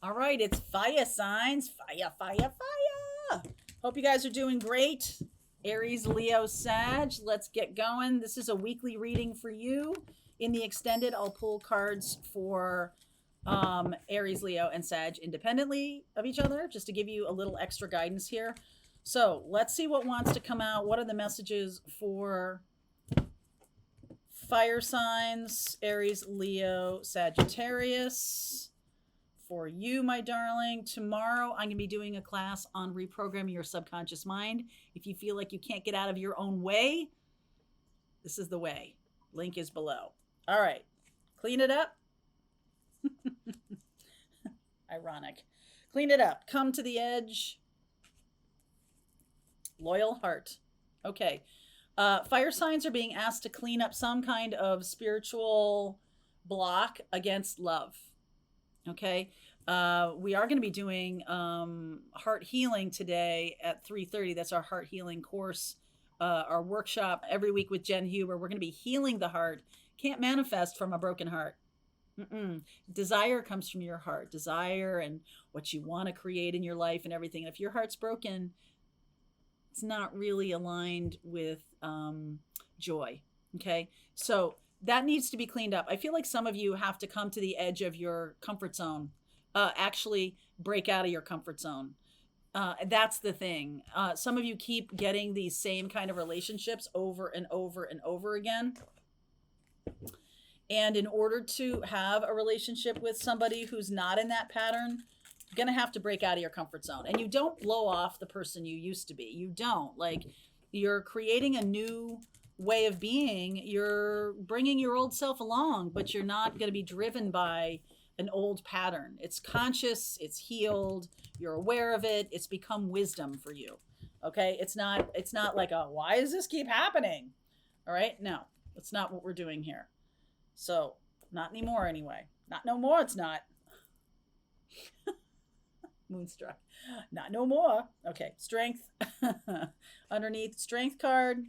All right, it's fire signs. Fire, fire, fire. Hope you guys are doing great. Aries, Leo, Sag. Let's get going. This is a weekly reading for you. In the extended, I'll pull cards for Aries, Leo, and Sag independently of each other, just to give you a little extra guidance here. So let's see what wants to come out. What are the messages for fire signs, Aries, Leo, Sagittarius? For you, my darling, tomorrow I'm going to be doing a class on reprogramming your subconscious mind. If you feel like you can't get out of your own way, this is the way. Link is below. All right, clean it up. Ironic. Clean it up. Come to the edge. Loyal heart. Okay. Fire signs are being asked to clean up some kind of spiritual block against love. Okay. We are going to be doing heart healing today at 3:30. That's our heart healing course, our workshop every week with Jen Huber. We're going to be healing the heart. Can't manifest from a broken heart. Desire comes from your heart. Desire and what you want to create in your life and everything. And if your heart's broken, it's not really aligned with joy. Okay. So that needs to be cleaned up. I feel like some of you have to come to the edge of your comfort zone, actually break out of your comfort zone. That's the thing. Some of you keep getting these same kind of relationships over and over and over again. And in order to have a relationship with somebody who's not in that pattern, you're going to have to break out of your comfort zone. And you don't blow off the person you used to be. You don't. Like, you're creating a new way of being. You're bringing your old self along, but you're not going to be driven by an old pattern. It's conscious, it's healed, you're aware of it, it's become wisdom for you. Okay? It's not like a why does this keep happening? All right? No. That's not what we're doing here. So, not anymore anyway. Not no more, it's not. Moonstruck. Not no more. Okay, strength. Underneath, strength card.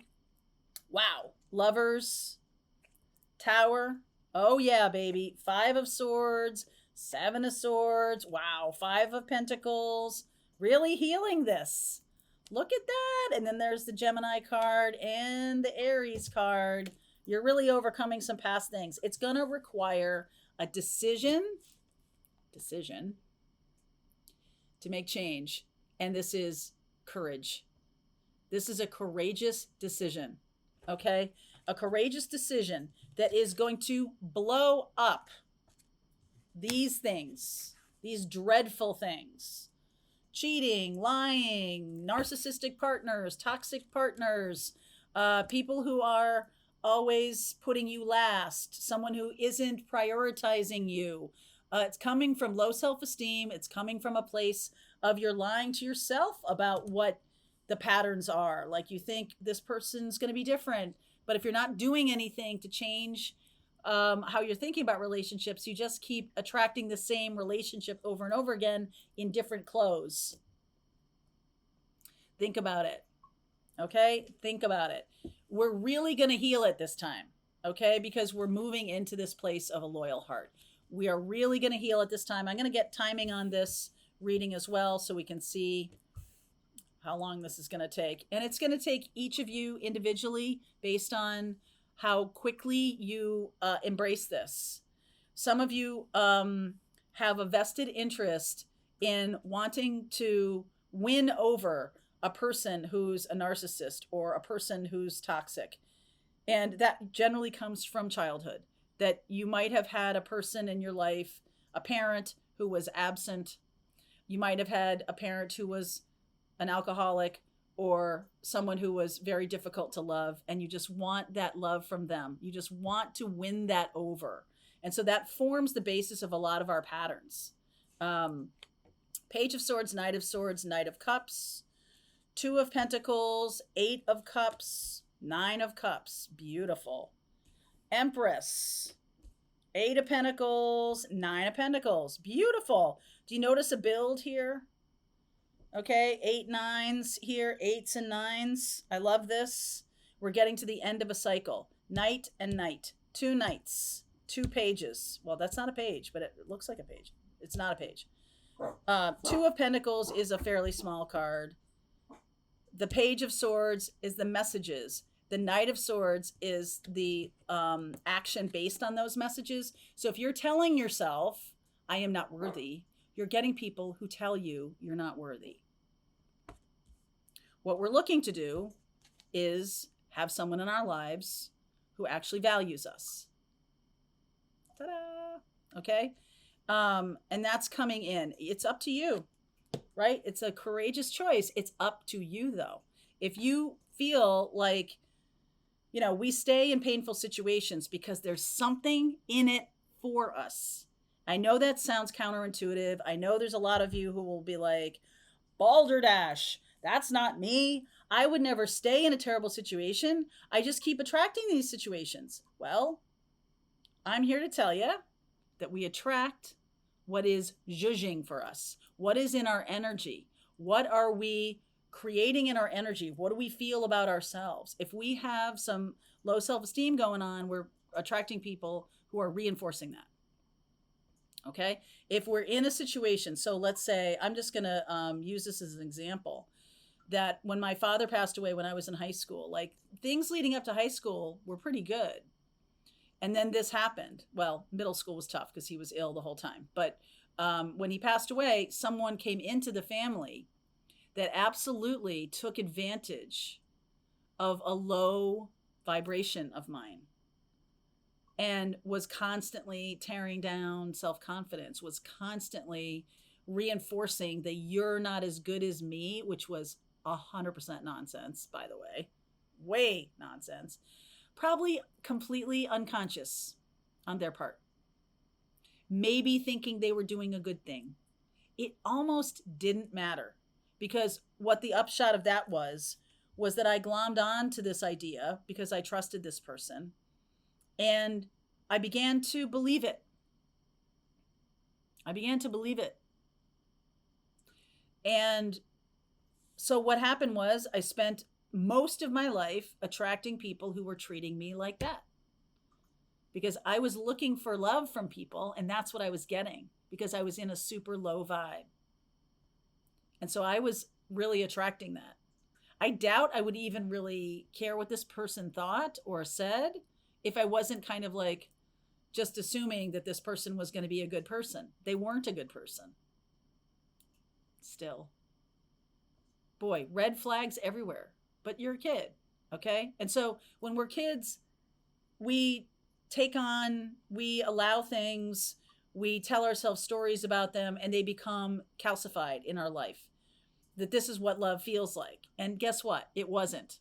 Wow. Lovers. Tower. Oh yeah, baby. 5 of Swords. 7 of Swords. Wow. 5 of Pentacles. Really healing this. Look at that. And then there's the Gemini card and the Aries card. You're really overcoming some past things. It's going to require a decision to make change. And this is courage. This is a courageous decision. Okay? A courageous decision that is going to blow up these things, these dreadful things. Cheating, lying, narcissistic partners, toxic partners, people who are always putting you last, someone who isn't prioritizing you. It's coming from low self-esteem. It's coming from a place of you're lying to yourself about what the patterns are. Like, you think this person's going to be different, but if you're not doing anything to change how you're thinking about relationships, you just keep attracting the same relationship over and over again in different clothes. Think about it. Okay? Think about it. We're really going to heal it this time. Okay? Because we're moving into this place of a loyal heart. We are really going to heal it this time. I'm going to get timing on this reading as well so we can see how long this is going to take. And it's going to take each of you individually based on how quickly you embrace this. Some of you have a vested interest in wanting to win over a person who's a narcissist or a person who's toxic. And that generally comes from childhood. That you might have had a person in your life, a parent who was absent. You might have had a parent who was an alcoholic or someone who was very difficult to love, and you just want that love from them. You just want to win that over. And so that forms the basis of a lot of our patterns. Page of Swords, Knight of Swords, Knight of Cups, 2 of Pentacles, 8 of Cups, 9 of Cups. Beautiful. Empress, 8 of Pentacles, 9 of Pentacles. Beautiful. Do you notice a build here? Okay, 8 9s here, 8s and 9s. I love this. We're getting to the end of a cycle. Knight and knight. 2 knights, 2 pages. Well, that's not a page, but it looks like a page. It's not a page. Two of Pentacles is a fairly small card. The Page of Swords is the messages. The Knight of Swords is the action based on those messages. So if you're telling yourself, I am not worthy, you're getting people who tell you you're not worthy. What we're looking to do is have someone in our lives who actually values us. Ta-da! Okay? And that's coming in. It's up to you, right? It's a courageous choice. It's up to you, though. If you feel like, we stay in painful situations because there's something in it for us. I know that sounds counterintuitive. I know there's a lot of you who will be like, balderdash, that's not me. I would never stay in a terrible situation. I just keep attracting these situations. Well, I'm here to tell you that we attract what is zhuzhing for us. What is in our energy? What are we creating in our energy? What do we feel about ourselves? If we have some low self-esteem going on, we're attracting people who are reinforcing that. Okay? If we're in a situation, so let's say, I'm just going to use this as an example, that when my father passed away when I was in high school, like things leading up to high school were pretty good. And then this happened. Well, middle school was tough because he was ill the whole time. But when he passed away, someone came into the family that absolutely took advantage of a low vibration of mine and was constantly tearing down self-confidence, was constantly reinforcing the you're not as good as me, which was 100% nonsense, by the way nonsense. Probably completely unconscious on their part. Maybe thinking they were doing a good thing. It almost didn't matter, because what the upshot of that was that I glommed on to this idea because I trusted this person, and I began to believe it. And so what happened was I spent most of my life attracting people who were treating me like that, because I was looking for love from people, and that's what I was getting because I was in a super low vibe. And so I was really attracting that. I doubt I would even really care what this person thought or said if I wasn't kind of like just assuming that this person was going to be a good person. They weren't a good person. Still. Boy, red flags everywhere. But you're a kid, okay? And so when we're kids, we allow things, we tell ourselves stories about them, and they become calcified in our life. That this is what love feels like. And guess what? It wasn't.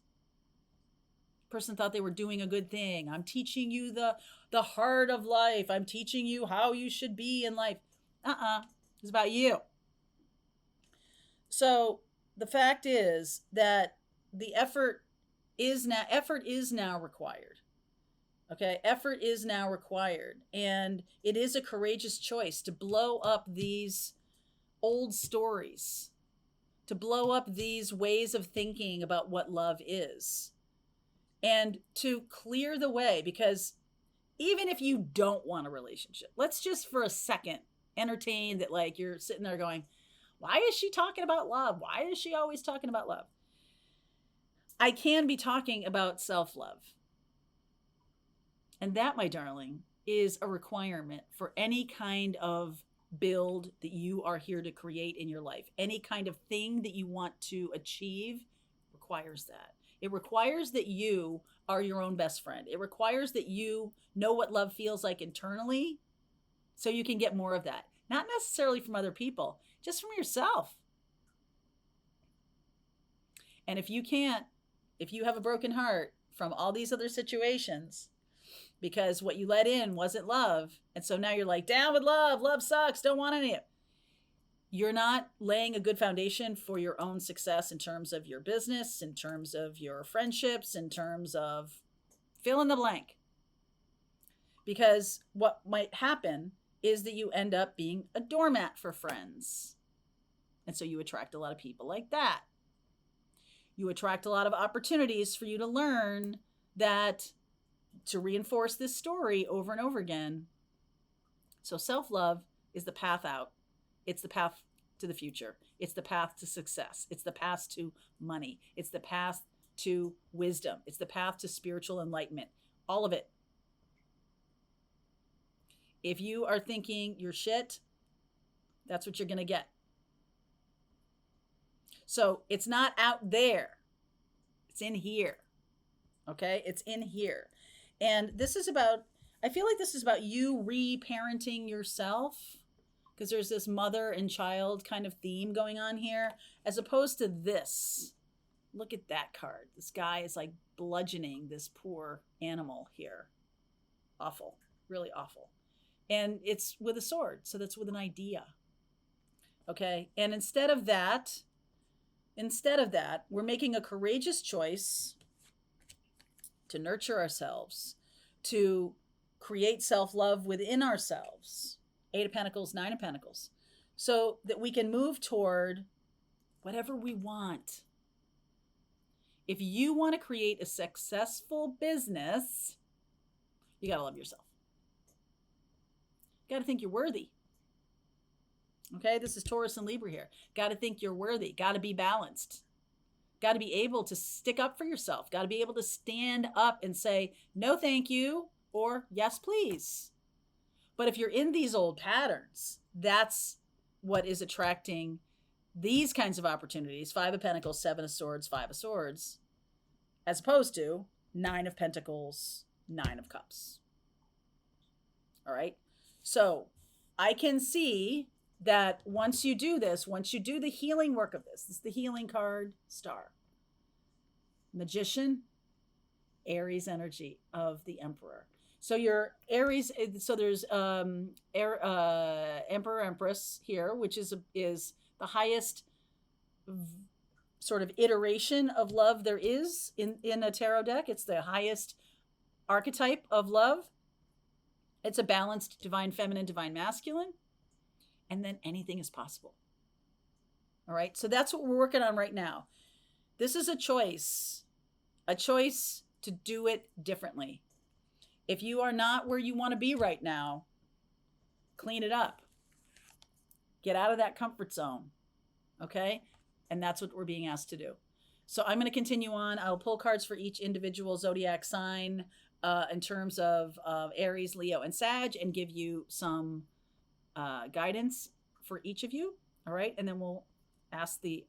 The person thought they were doing a good thing. I'm teaching you the heart of life. I'm teaching you how you should be in life. It's about you. So the fact is that the effort is now required. Okay, effort is now required. And it is a courageous choice to blow up these old stories, to blow up these ways of thinking about what love is, and to clear the way. Because even if you don't want a relationship, let's just for a second entertain that, like, you're sitting there going, why is she talking about love? Why is she always talking about love? I can be talking about self-love. And that, my darling, is a requirement for any kind of build that you are here to create in your life. Any kind of thing that you want to achieve requires that. It requires that you are your own best friend. It requires that you know what love feels like internally so you can get more of that. Not necessarily from other people, just from yourself. And if you have a broken heart from all these other situations, because what you let in wasn't love, and so now you're like, down with love sucks, don't want any of it. You're not laying a good foundation for your own success in terms of your business, in terms of your friendships, in terms of fill in the blank. Because what might happen is that you end up being a doormat for friends. And so you attract a lot of people like that. You attract a lot of opportunities for you to learn that, to reinforce this story over and over again. So self-love is the path out. It's the path to the future. It's the path to success. It's the path to money. It's the path to wisdom. It's the path to spiritual enlightenment. All of it. If you are thinking you're shit, that's what you're going to get. So it's not out there. It's in here. Okay? It's in here. And this is about, I feel like this is about you reparenting yourself, because there's this mother and child kind of theme going on here, as opposed to this. Look at that card. This guy is like bludgeoning this poor animal here. Awful. Really awful. And it's with a sword. So that's with an idea. Okay? And instead of that, we're making a courageous choice to nurture ourselves, to create self-love within ourselves. 8 of Pentacles, 9 of Pentacles. So that we can move toward whatever we want. If you want to create a successful business, you got to love yourself. You got to think you're worthy. Okay, this is Taurus and Libra here. Got to think you're worthy. Got to be balanced. Got to be able to stick up for yourself. Got to be able to stand up and say, no, thank you, or yes, please. But if you're in these old patterns, that's what is attracting these kinds of opportunities. 5 of Pentacles, 7 of Swords, 5 of Swords, as opposed to 9 of Pentacles, 9 of Cups. All right. So I can see that once you do this, once you do the healing work of this is the healing card, Star. Magician, Aries energy of the Emperor. So your Aries, so there's Emperor Empress here, which is the highest sort of iteration of love there is in a tarot deck. It's the highest archetype of love. It's a balanced divine feminine, divine masculine. And then anything is possible. All right. So that's what we're working on right now. This is a choice to do it differently. If you are not where you want to be right now, clean it up. Get out of that comfort zone. Okay. And that's what we're being asked to do. So I'm going to continue on. I'll pull cards for each individual zodiac sign in terms of Aries, Leo, and Sag, and give you some guidance for each of you. All right. And then we'll ask the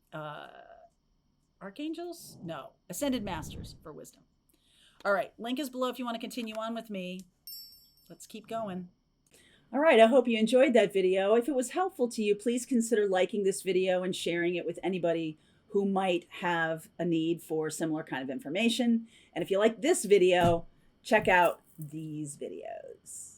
archangels? No, ascended masters for wisdom. All right. Link is below if you want to continue on with me. Let's keep going. All right. I hope you enjoyed that video. If it was helpful to you, please consider liking this video and sharing it with anybody who might have a need for similar kind of information. And if you like this video, check out these videos.